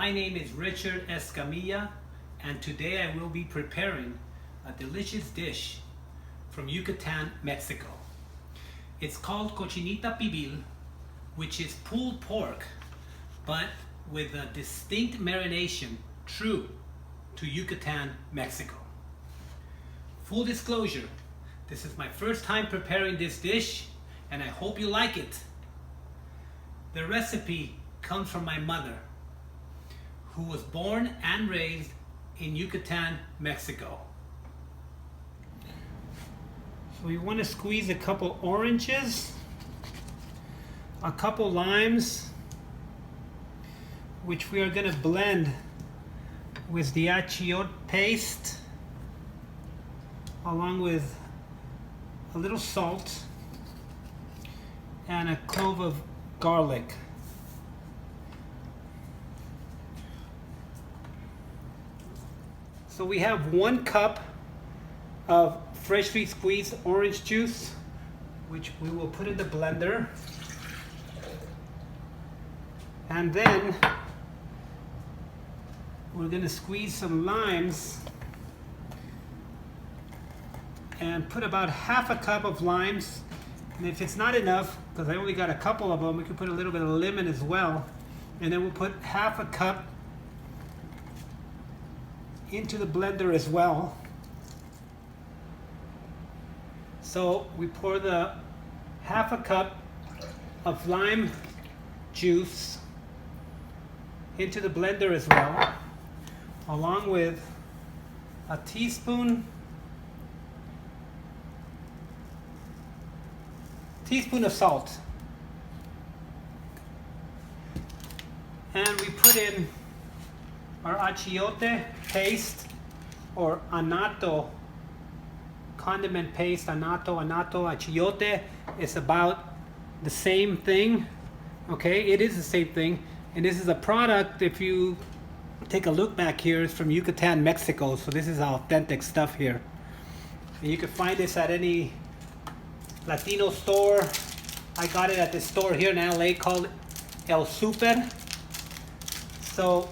My name is Richard Escamilla, and today I will be preparing a delicious dish from Yucatan, Mexico. It's called Cochinita Pibil, which is pulled pork, but with a distinct marination true to Yucatan, Mexico. Full disclosure, this is my first time preparing this dish, and I hope you like it. The recipe comes from my mother, who was born and raised in Yucatan, Mexico. So we want to squeeze a couple oranges, a couple limes, which we are going to blend with the achiote paste, along with a little salt and a clove of garlic. So we have 1 cup of freshly squeezed orange juice, which we will put in the blender. And then we're going to squeeze some limes and put about half a cup of limes. And if it's not enough, because I only got a couple of them, we could put a little bit of lemon as well. And then we'll put half a cup into the blender as well. So we pour the half a cup of lime juice into the blender as well, along with a teaspoon of salt. And we put in our achiote paste, or annatto condiment paste. Annatto, achiote is about the same thing. Okay, it is the same thing. And this is a product, if you take a look back here, it's from Yucatan, Mexico. So this is authentic stuff here. And you can find this at any Latino store. I got it at this store here in LA called El Super. So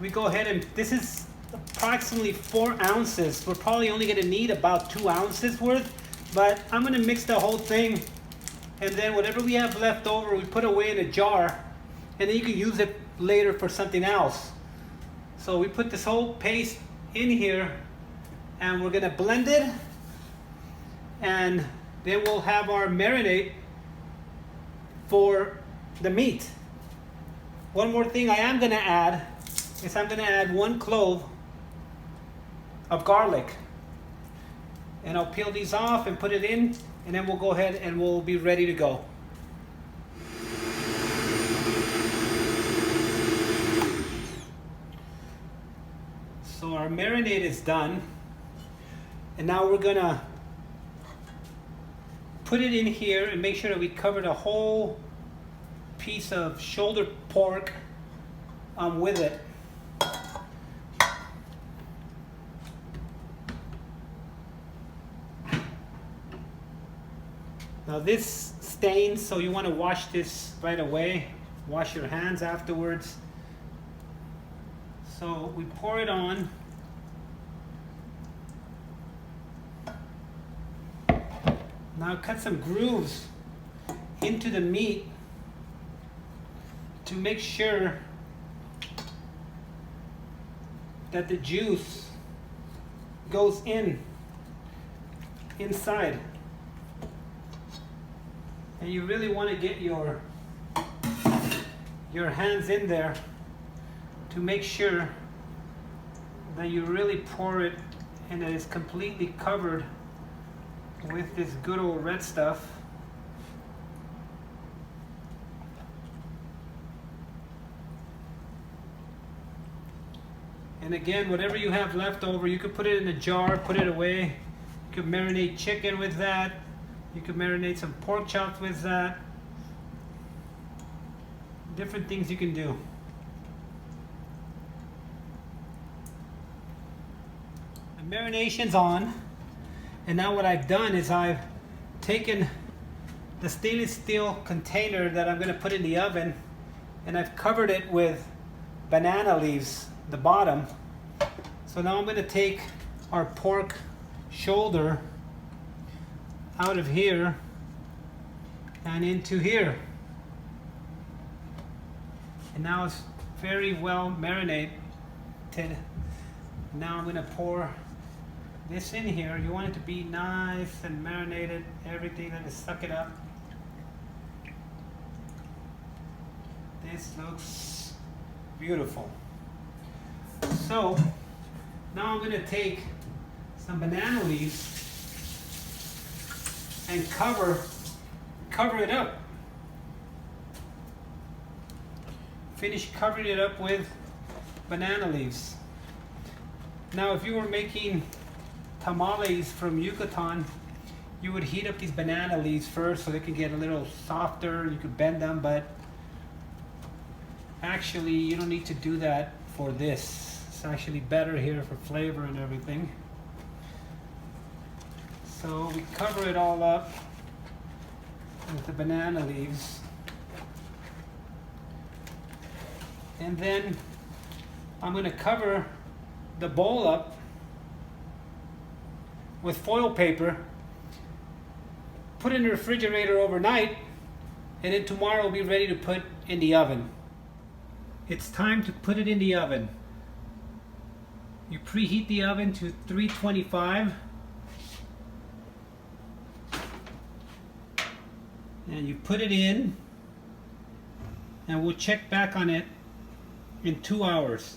we go ahead, and this is approximately 4 ounces. We're probably only going to need about 2 ounces worth, but I'm going to mix the whole thing, and then whatever we have left over, we put away in a jar, and then you can use it later for something else. So we put this whole paste in here, and we're going to blend it, and then we'll have our marinade for the meat. One more thing I am going to add is I'm going to add 1 clove of garlic. And I'll peel these off and put it in, and then we'll go ahead and we'll be ready to go. So our marinade is done. And now we're going to put it in here and make sure that we cover the whole piece of shoulder pork with it. Now this stains, so you want to wash this right away. Wash your hands afterwards. So we pour it on. Now cut some grooves into the meat to make sure that the juice goes inside. And you really want to get your hands in there to make sure that you really pour it and that it's completely covered with this good old red stuff. And again, whatever you have left over, you could put it in a jar, put it away. You could marinate chicken with that. You could marinate some pork chops with that. Different things you can do. The marination's on. And now what I've done is I've taken the stainless steel container that I'm going to put in the oven, and I've covered it with banana leaves, the bottom. So now I'm going to take our pork shoulder out of here and into here. And now it's very well marinated. Now I'm going to pour this in here. You want it to be nice and marinated, everything that is suck it up. This looks beautiful. So now I'm going to take some banana leaves and cover it up. Finish covering it up with banana leaves. Now if you were making tamales from Yucatan, you would heat up these banana leaves first so they can get a little softer. You could bend them, but actually you don't need to do that for this. It's actually better here for flavor and everything. So we cover it all up with the banana leaves. And then I'm going to cover the bowl up with foil paper, put it in the refrigerator overnight, and then tomorrow we'll be ready to put in the oven. It's time to put it in the oven. You preheat the oven to 325 and you put it in, and we'll check back on it in 2 hours.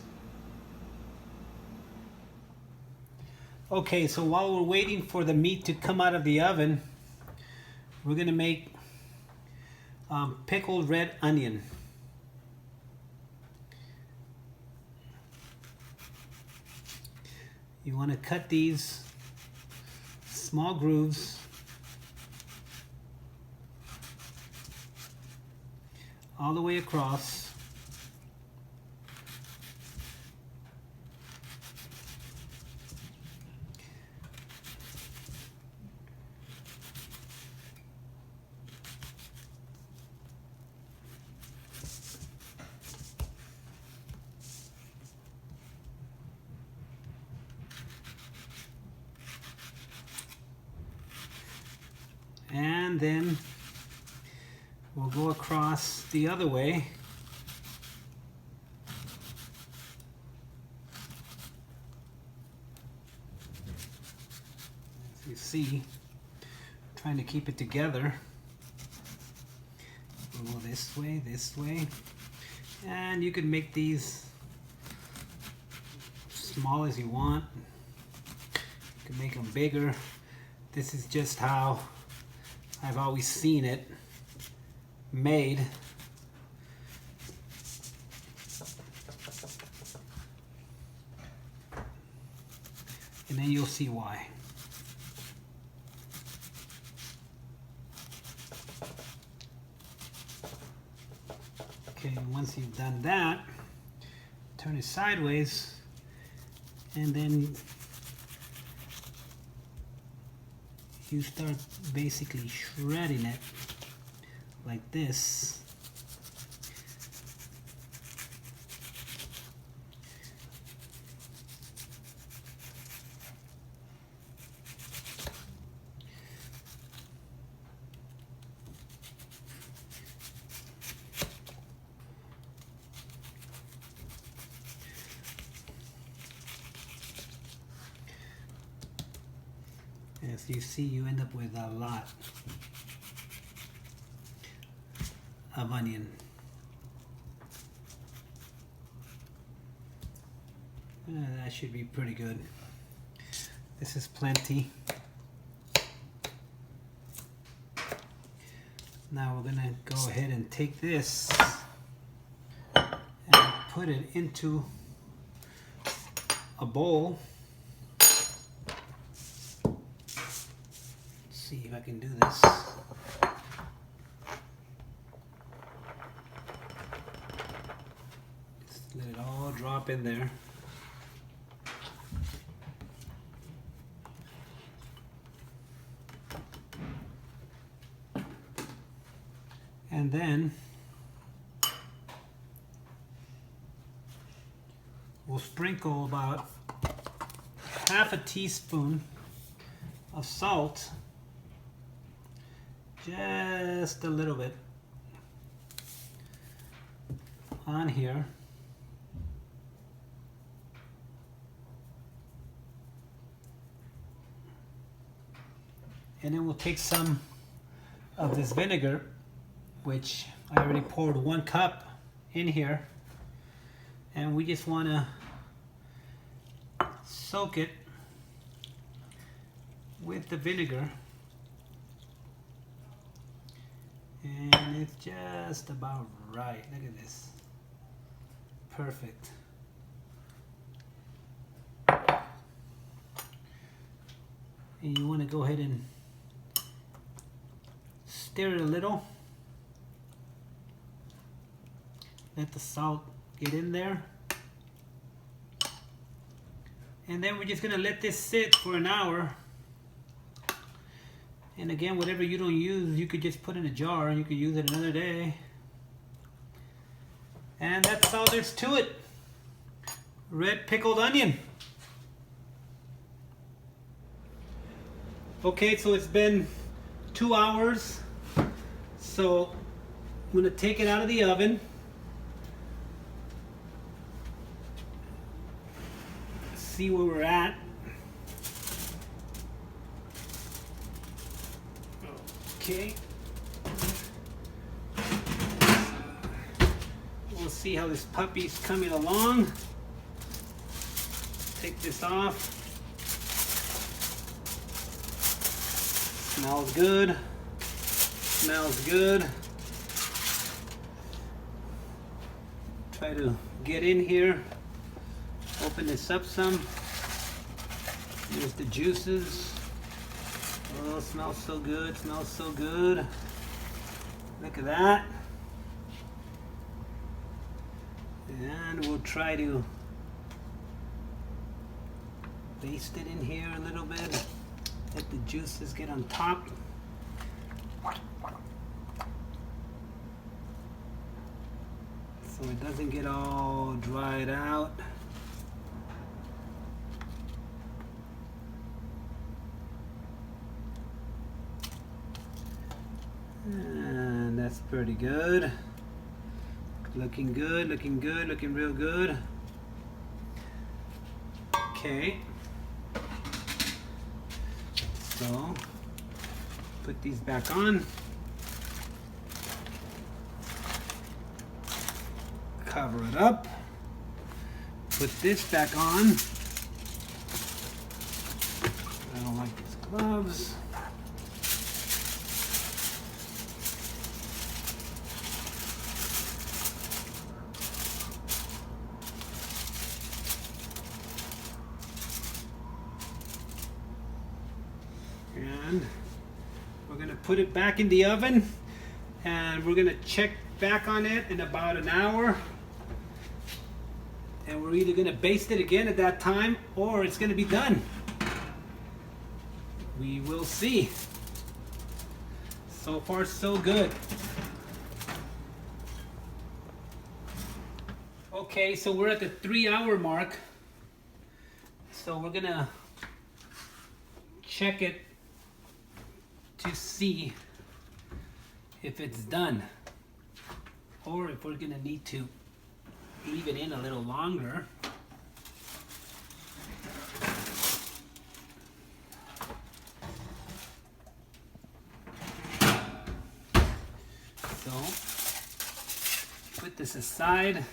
Okay, so while we're waiting for the meat to come out of the oven, we're gonna make pickled red onion. You want to cut these small grooves all the way across. And then we'll go across the other way. As you see, trying to keep it together. We'll go this way, and you can make these small as you want. You can make them bigger. This is just how I've always seen it made. And then you'll see why. Okay, once you've done that, turn it sideways, and then you start basically shredding it like this. As you see, you end up with a lot of onion. That should be pretty good. This is plenty. Now we're gonna go ahead and take this and put it into a bowl. See if I can do this. Just let it all drop in there. And then we'll sprinkle about half a teaspoon of salt, just a little bit on here. And then we'll take some of this vinegar, which I already poured 1 cup in here, and we just want to soak it with the vinegar, and it's just about right. Look at this, perfect. And you want to go ahead and stir it a little. Let the salt get in there. And then we're just going to let this sit for an hour. And again, whatever you don't use, you could just put in a jar and you could use it another day. And that's all there's to it. Red pickled onion. Okay, so it's been 2 hours. So I'm going to take it out of the oven. See where we're at. Okay. We'll see how this puppy's coming along. Take this off. Smells good. Smells good. Try to get in here. Open this up some. Here's the juices. Oh, smells so good. Smells so good. Look at that. And we'll try to baste it in here a little bit. Let the juices get on top. So it doesn't get all dried out. And that's pretty good. Looking good, looking good, looking real good. Okay. So, put these back on. Cover it up. Put this back on. I don't like these gloves. And we're going to put it back in the oven, and we're going to check back on it in about an hour, and we're either going to baste it again at that time or it's going to be done. We will see. So far so good. Okay, so we're at the 3-hour mark, so we're going to check it to see if it's done, or if we're gonna need to leave it in a little longer. So put this aside,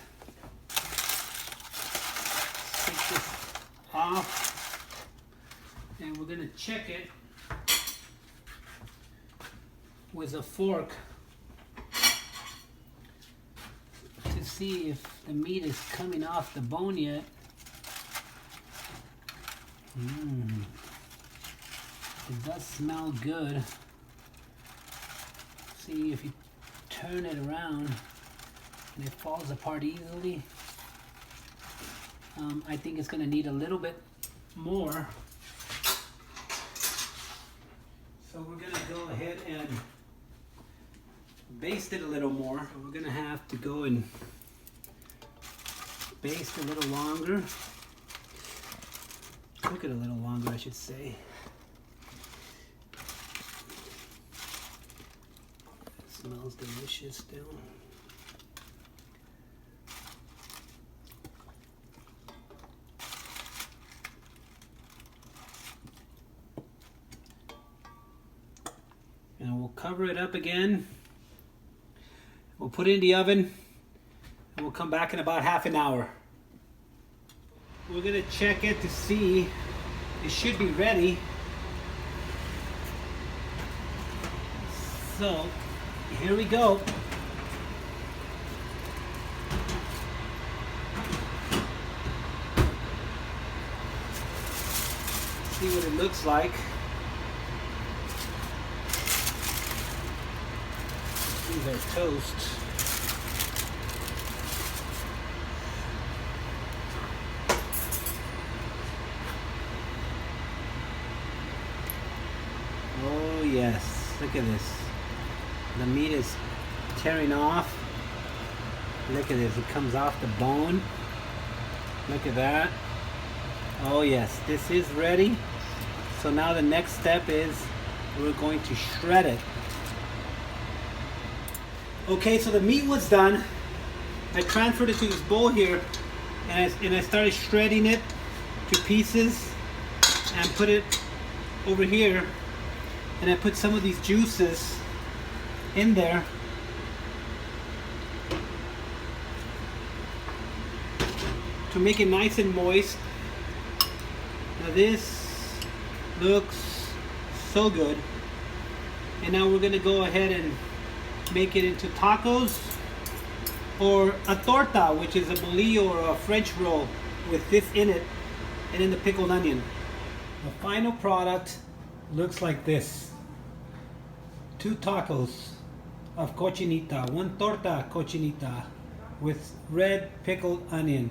take this off, and we're gonna check it with a fork to see if the meat is coming off the bone yet. It does smell good. See if you turn it around and it falls apart easily. I think it's going to need a little bit more. So we're going to go ahead and baste it a little more. So we're gonna have to go and baste a little longer. Cook it a little longer, I should say. It smells delicious still. And we'll cover it up again. We'll put it in the oven and we'll come back in about half an hour. We're gonna check it to see it should be ready. So here we go. See what it looks like. These are toast. Oh yes, look at this. The meat is tearing off. Look at this, it comes off the bone. Look at that. Oh yes, this is ready. So now the next step is we're going to shred it. Okay, so the meat was done. I transferred it to this bowl here and I started shredding it to pieces and put it over here. And I put some of these juices in there. To make it nice and moist. Now this looks so good. And now we're gonna go ahead and make it into tacos or a torta, which is a bolillo or a French roll with this in it and then the pickled onion. The final product looks like this. 2 tacos of cochinita, 1 torta cochinita with red pickled onion.